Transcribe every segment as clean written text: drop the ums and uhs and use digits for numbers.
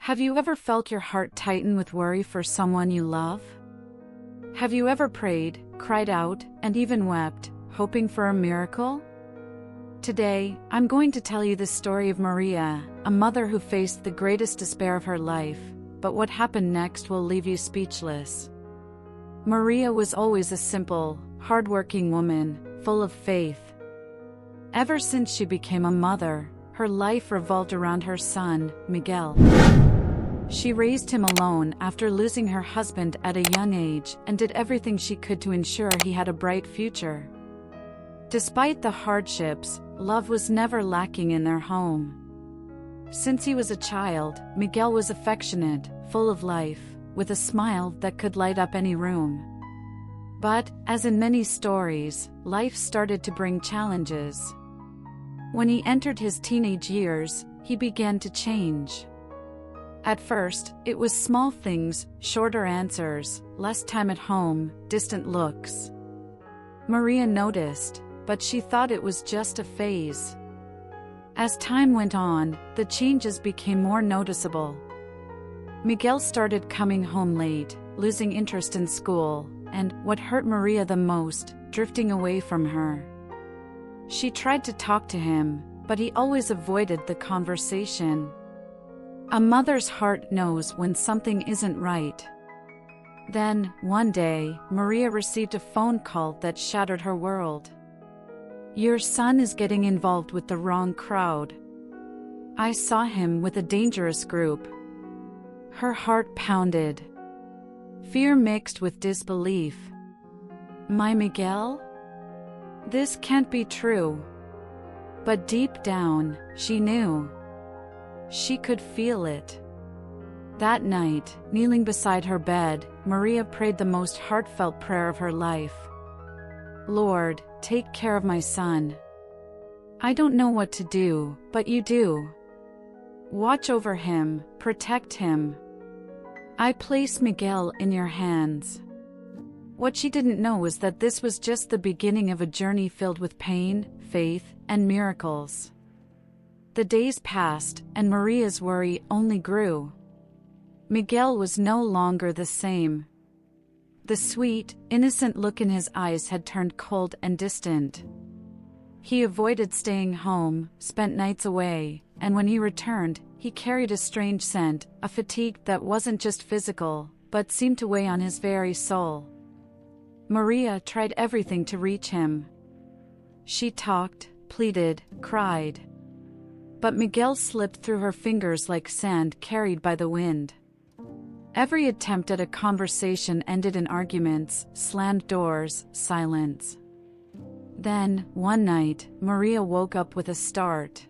Have you ever felt your heart tighten with worry for someone you love? Have you ever prayed, cried out, and even wept, hoping for a miracle? Today, I'm going to tell you the story of Maria, a mother who faced the greatest despair of her life, but what happened next will leave you speechless. Maria was always a simple, hardworking woman, full of faith. Ever since she became a mother, her life revolved around her son, Miguel. She raised him alone after losing her husband at a young age and did everything she could to ensure he had a bright future. Despite the hardships, love was never lacking in their home. Since he was a child, Miguel was affectionate, full of life, with a smile that could light up any room. But, as in many stories, life started to bring challenges. When he entered his teenage years, he began to change. At first, it was small things, shorter answers, less time at home, distant looks. Maria noticed, but she thought it was just a phase. As time went on, the changes became more noticeable. Miguel started coming home late, losing interest in school, and, what hurt Maria the most, drifting away from her. She tried to talk to him, but he always avoided the conversation. A mother's heart knows when something isn't right. Then, one day, Maria received a phone call that shattered her world. "Your son is getting involved with the wrong crowd. I saw him with a dangerous group." Her heart pounded. Fear mixed with disbelief. My Miguel? This can't be true. But deep down, she knew. She could feel it. That night, kneeling beside her bed, Maria prayed the most heartfelt prayer of her life. "Lord, take care of my son. I don't know what to do, but you do. Watch over him, protect him. I place Miguel in your hands." What she didn't know was that this was just the beginning of a journey filled with pain, faith, and miracles. The days passed, and Maria's worry only grew. Miguel was no longer the same. The sweet, innocent look in his eyes had turned cold and distant. He avoided staying home, spent nights away, and when he returned, he carried a strange scent, a fatigue that wasn't just physical, but seemed to weigh on his very soul. Maria tried everything to reach him. She talked, pleaded, cried. But Miguel slipped through her fingers like sand carried by the wind. Every attempt at a conversation ended in arguments, slammed doors, silence. Then, one night, Maria woke up with a start.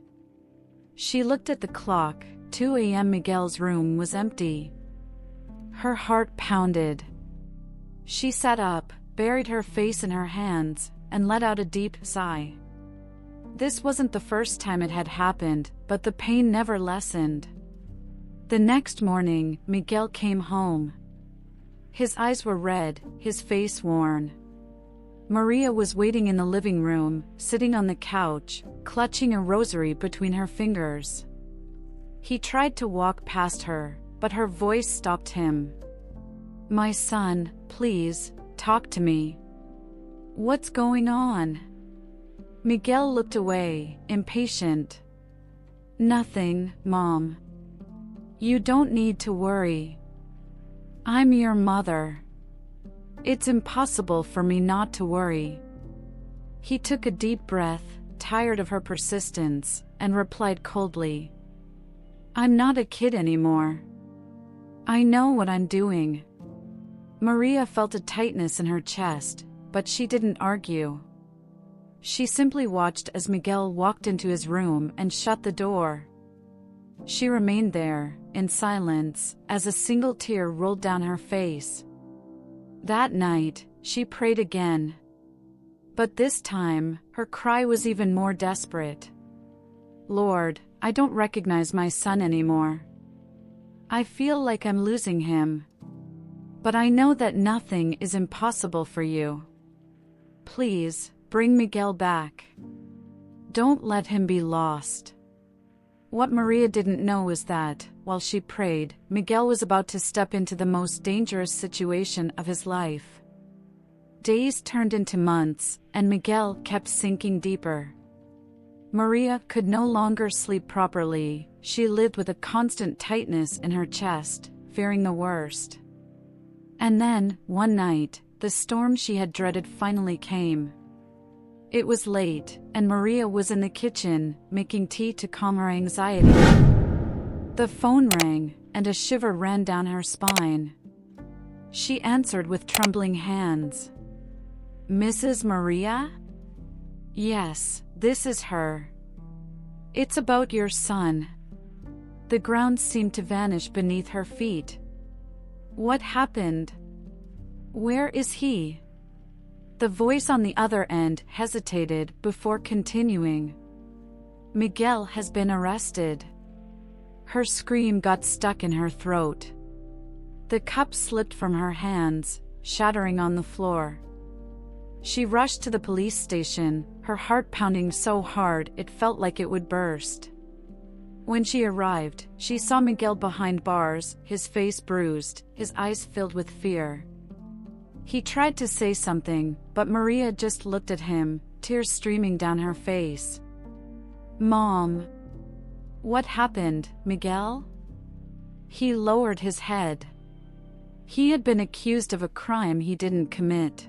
She looked at the clock. 2 a.m. Miguel's room was empty. Her heart pounded. She sat up, buried her face in her hands, and let out a deep sigh. This wasn't the first time it had happened, but the pain never lessened. The next morning, Miguel came home. His eyes were red, his face worn. Maria was waiting in the living room, sitting on the couch, clutching a rosary between her fingers. He tried to walk past her, but her voice stopped him. "My son, please, talk to me. What's going on?" Miguel looked away, impatient. "Nothing, Mom. You don't need to worry. I'm your mother. It's impossible for me not to worry." He took a deep breath, tired of her persistence, and replied coldly, "I'm not a kid anymore. I know what I'm doing." Maria felt a tightness in her chest, but she didn't argue. She simply watched as Miguel walked into his room and shut the door. She remained there, in silence, as a single tear rolled down her face. That night, she prayed again. But this time, her cry was even more desperate. "Lord, I don't recognize my son anymore. I feel like I'm losing him. But I know that nothing is impossible for you. Please, bring Miguel back. Don't let him be lost." What Maria didn't know was that, while she prayed, Miguel was about to step into the most dangerous situation of his life. Days turned into months, and Miguel kept sinking deeper. Maria could no longer sleep properly. She lived with a constant tightness in her chest, fearing the worst. And then, one night, the storm she had dreaded finally came. It was late, and Maria was in the kitchen, making tea to calm her anxiety. The phone rang, and a shiver ran down her spine. She answered with trembling hands. "Mrs. Maria?" "Yes, this is her. It's about your son." The ground seemed to vanish beneath her feet. "What happened? Where is he?" The voice on the other end hesitated before continuing. "Miguel has been arrested." Her scream got stuck in her throat. The cup slipped from her hands, shattering on the floor. She rushed to the police station, her heart pounding so hard it felt like it would burst. When she arrived, she saw Miguel behind bars, his face bruised, his eyes filled with fear. He tried to say something, but Maria just looked at him, tears streaming down her face. "Mom. What happened, Miguel?" He lowered his head. He had been accused of a crime he didn't commit.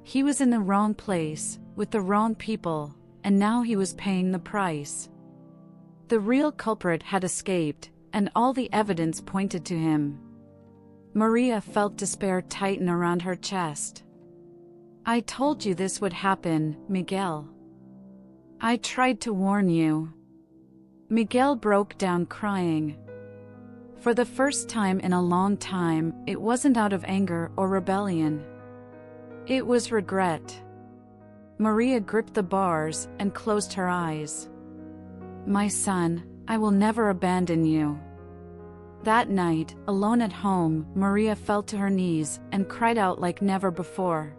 He was in the wrong place, with the wrong people, and now he was paying the price. The real culprit had escaped, and all the evidence pointed to him. Maria felt despair tighten around her chest. "I told you this would happen, Miguel. I tried to warn you." Miguel broke down crying. For the first time in a long time, it wasn't out of anger or rebellion. It was regret. Maria gripped the bars and closed her eyes. "My son, I will never abandon you." That night, alone at home, Maria fell to her knees and cried out like never before.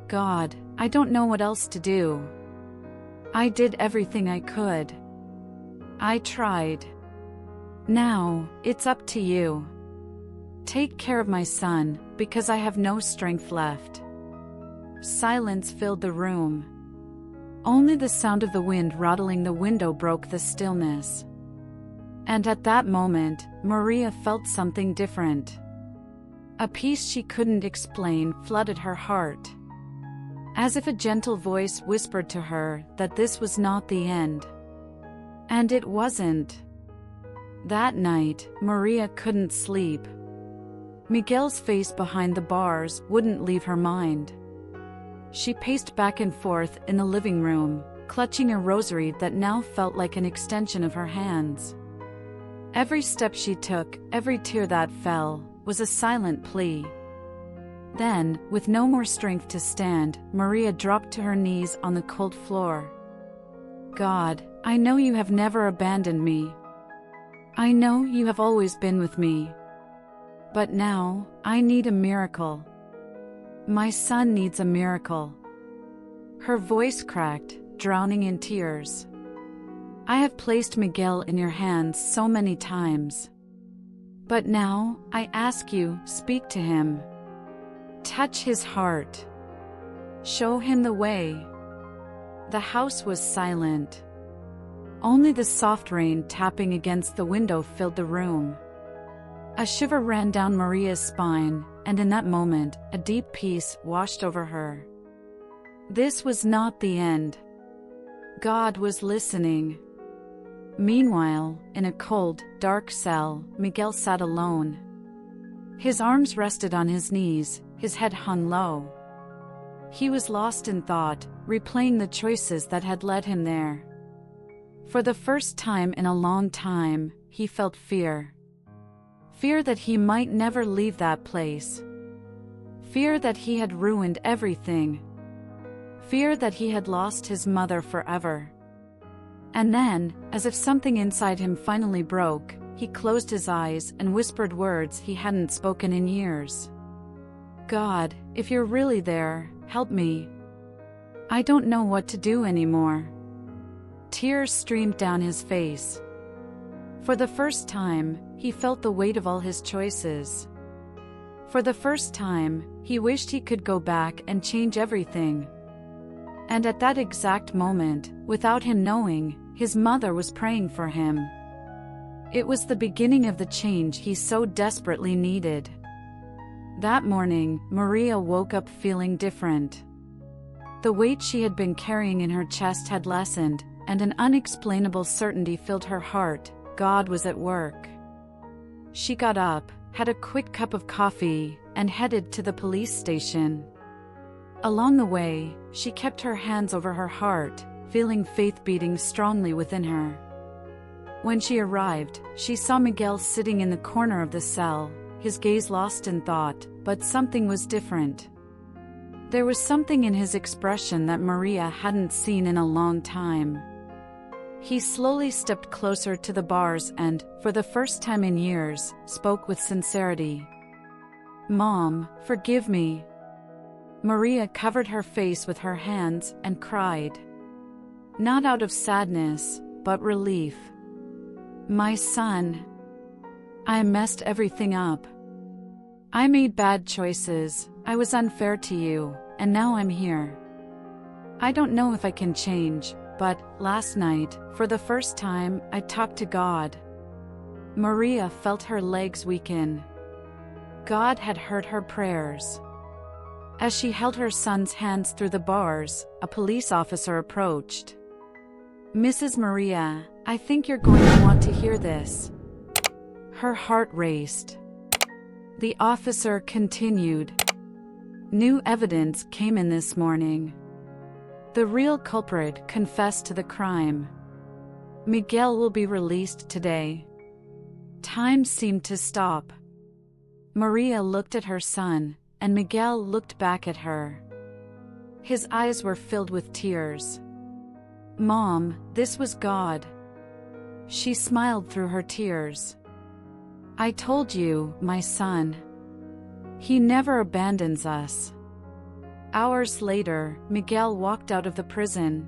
"God, I don't know what else to do. I did everything I could. I tried. Now, it's up to you. Take care of my son, because I have no strength left." Silence filled the room. Only the sound of the wind rattling the window broke the stillness. And at that moment, Maria felt something different. A peace she couldn't explain flooded her heart. As if a gentle voice whispered to her that this was not the end. And it wasn't. That night, Maria couldn't sleep. Miguel's face behind the bars wouldn't leave her mind. She paced back and forth in the living room, clutching a rosary that now felt like an extension of her hands. Every step she took, every tear that fell, was a silent plea. Then, with no more strength to stand, Maria dropped to her knees on the cold floor. "God, I know you have never abandoned me. I know you have always been with me. But now, I need a miracle. My son needs a miracle." Her voice cracked, drowning in tears. "I have placed Miguel in your hands so many times. But now, I ask you, speak to him. Touch his heart. Show him the way." The house was silent. Only the soft rain tapping against the window filled the room. A shiver ran down Maria's spine, and in that moment, a deep peace washed over her. This was not the end. God was listening. Meanwhile, in a cold, dark cell, Miguel sat alone. His arms rested on his knees, his head hung low. He was lost in thought, replaying the choices that had led him there. For the first time in a long time, he felt fear. Fear that he might never leave that place. Fear that he had ruined everything. Fear that he had lost his mother forever. And then, as if something inside him finally broke, he closed his eyes and whispered words he hadn't spoken in years. "God, if you're really there, help me. I don't know what to do anymore." Tears streamed down his face. For the first time, he felt the weight of all his choices. For the first time, he wished he could go back and change everything. And at that exact moment, without him knowing, his mother was praying for him. It was the beginning of the change he so desperately needed. That morning, Maria woke up feeling different. The weight she had been carrying in her chest had lessened, and an unexplainable certainty filled her heart. God was at work. She got up, had a quick cup of coffee, and headed to the police station. Along the way, she kept her hands over her heart, feeling faith beating strongly within her. When she arrived, she saw Miguel sitting in the corner of the cell, his gaze lost in thought, but something was different. There was something in his expression that Maria hadn't seen in a long time. He slowly stepped closer to the bars and, for the first time in years, spoke with sincerity. "Mom, forgive me." Maria covered her face with her hands and cried. Not out of sadness, but relief. "My son. I messed everything up. I made bad choices, I was unfair to you, and now I'm here. I don't know if I can change, but last night, for the first time, I talked to God." Maria felt her legs weaken. God had heard her prayers. As she held her son's hands through the bars, a police officer approached. "Mrs. Maria, I think you're going to want to hear this." Her heart raced. The officer continued. "New evidence came in this morning. The real culprit confessed to the crime. Miguel will be released today." Time seemed to stop. Maria looked at her son, and Miguel looked back at her. His eyes were filled with tears. "Mom, this was God." She smiled through her tears. "I told you, my son. He never abandons us." Hours later, Miguel walked out of the prison.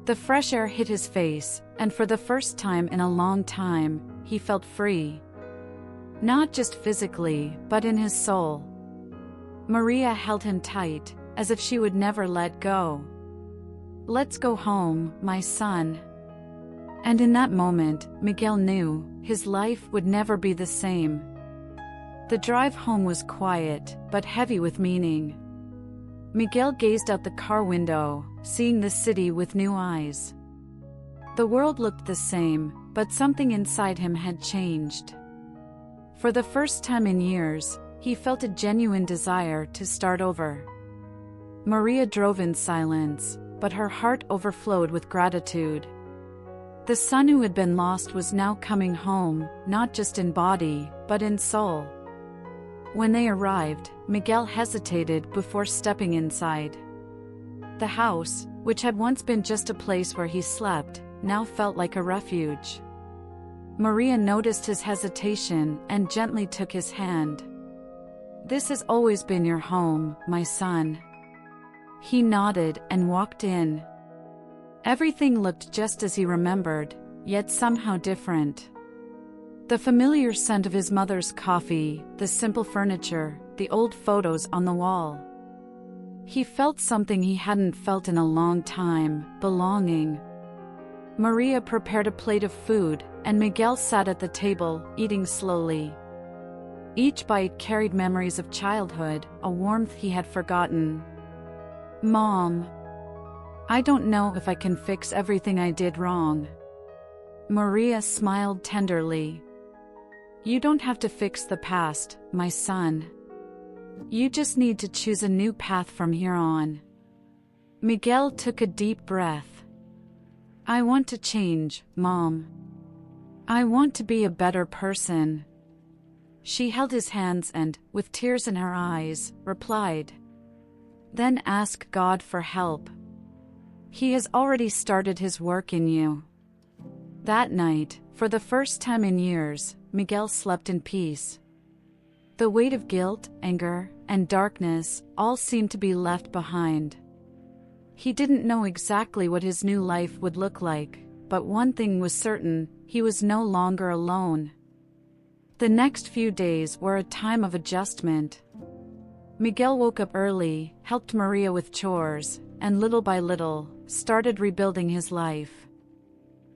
The fresh air hit his face, and for the first time in a long time, he felt free. Not just physically, but in his soul. Maria held him tight, as if she would never let go. "Let's go home, my son." And in that moment, Miguel knew his life would never be the same. The drive home was quiet, but heavy with meaning. Miguel gazed out the car window, seeing the city with new eyes. The world looked the same, but something inside him had changed. For the first time in years, he felt a genuine desire to start over. Maria drove in silence, but her heart overflowed with gratitude. The son who had been lost was now coming home, not just in body, but in soul. When they arrived, Miguel hesitated before stepping inside. The house, which had once been just a place where he slept, now felt like a refuge. Maria noticed his hesitation and gently took his hand. "This has always been your home, my son." He nodded and walked in. Everything looked just as he remembered, yet somehow different. The familiar scent of his mother's coffee, the simple furniture, the old photos on the wall. He felt something he hadn't felt in a long time, belonging. Maria prepared a plate of food, and Miguel sat at the table, eating slowly. Each bite carried memories of childhood, a warmth he had forgotten. "Mom, I don't know if I can fix everything I did wrong." Maria smiled tenderly. "You don't have to fix the past, my son. You just need to choose a new path from here on." Miguel took a deep breath. "I want to change, Mom. I want to be a better person." She held his hands and, with tears in her eyes, replied, "Then ask God for help. He has already started his work in you." That night, for the first time in years, Miguel slept in peace. The weight of guilt, anger, and darkness all seemed to be left behind. He didn't know exactly what his new life would look like, but one thing was certain: he was no longer alone. The next few days were a time of adjustment. Miguel woke up early, helped Maria with chores, and little by little, started rebuilding his life.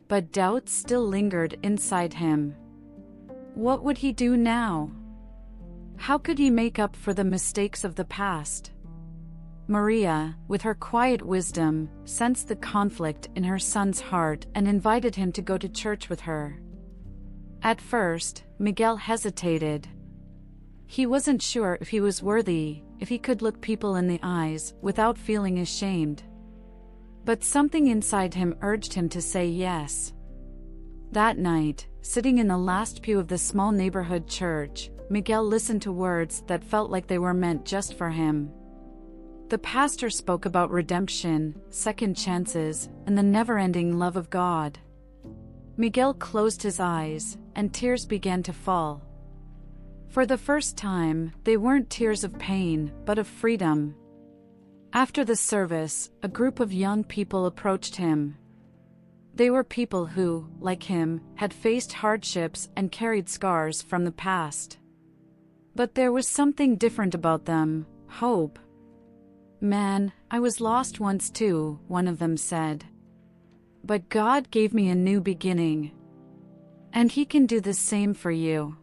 But doubts still lingered inside him. What would he do now? How could he make up for the mistakes of the past? Maria, with her quiet wisdom, sensed the conflict in her son's heart and invited him to go to church with her. At first, Miguel hesitated. He wasn't sure if he was worthy, if he could look people in the eyes without feeling ashamed. But something inside him urged him to say yes. That night, sitting in the last pew of the small neighborhood church, Miguel listened to words that felt like they were meant just for him. The pastor spoke about redemption, second chances, and the never-ending love of God. Miguel closed his eyes, and tears began to fall. For the first time, they weren't tears of pain, but of freedom. After the service, a group of young people approached him. They were people who, like him, had faced hardships and carried scars from the past. But there was something different about them: hope. "Man, I was lost once too," one of them said. "But God gave me a new beginning. And He can do the same for you."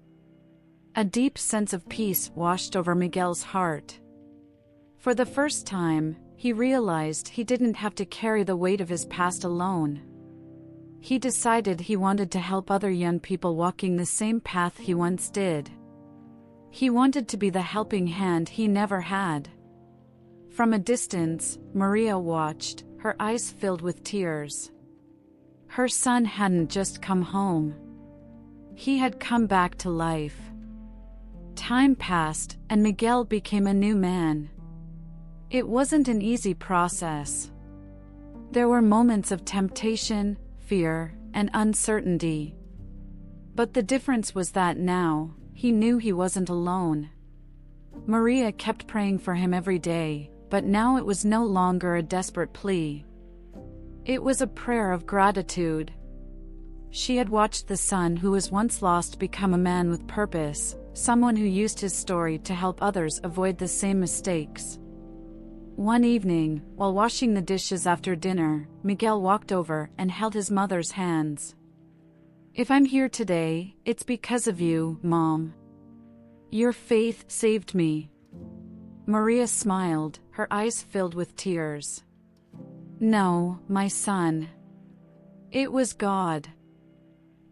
A deep sense of peace washed over Miguel's heart. For the first time, he realized he didn't have to carry the weight of his past alone. He decided he wanted to help other young people walking the same path he once did. He wanted to be the helping hand he never had. From a distance, Maria watched, her eyes filled with tears. Her son hadn't just come home. He had come back to life. Time passed, and Miguel became a new man. It wasn't an easy process. There were moments of temptation, fear, and uncertainty. But the difference was that now, he knew he wasn't alone. Maria kept praying for him every day, but now it was no longer a desperate plea. It was a prayer of gratitude. She had watched the son who was once lost become a man with purpose, someone who used his story to help others avoid the same mistakes. One evening, while washing the dishes after dinner, Miguel walked over and held his mother's hands. "If I'm here today, it's because of you, Mom. Your faith saved me." Maria smiled, her eyes filled with tears. "No, my son. It was God.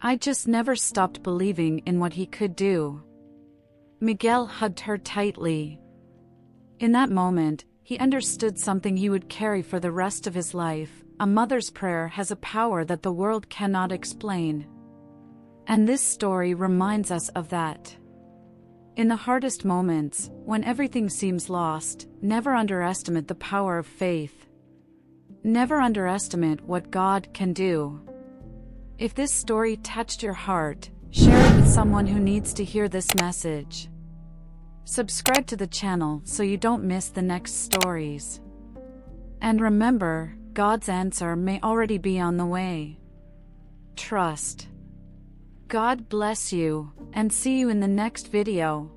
I just never stopped believing in what He could do." Miguel hugged her tightly. In that moment, he understood something he would carry for the rest of his life: a mother's prayer has a power that the world cannot explain. And this story reminds us of that. In the hardest moments, when everything seems lost, never underestimate the power of faith. Never underestimate what God can do. If this story touched your heart, share it with someone who needs to hear this message. Subscribe to the channel so you don't miss the next stories. And remember, God's answer may already be on the way. Trust. God bless you, and see you in the next video.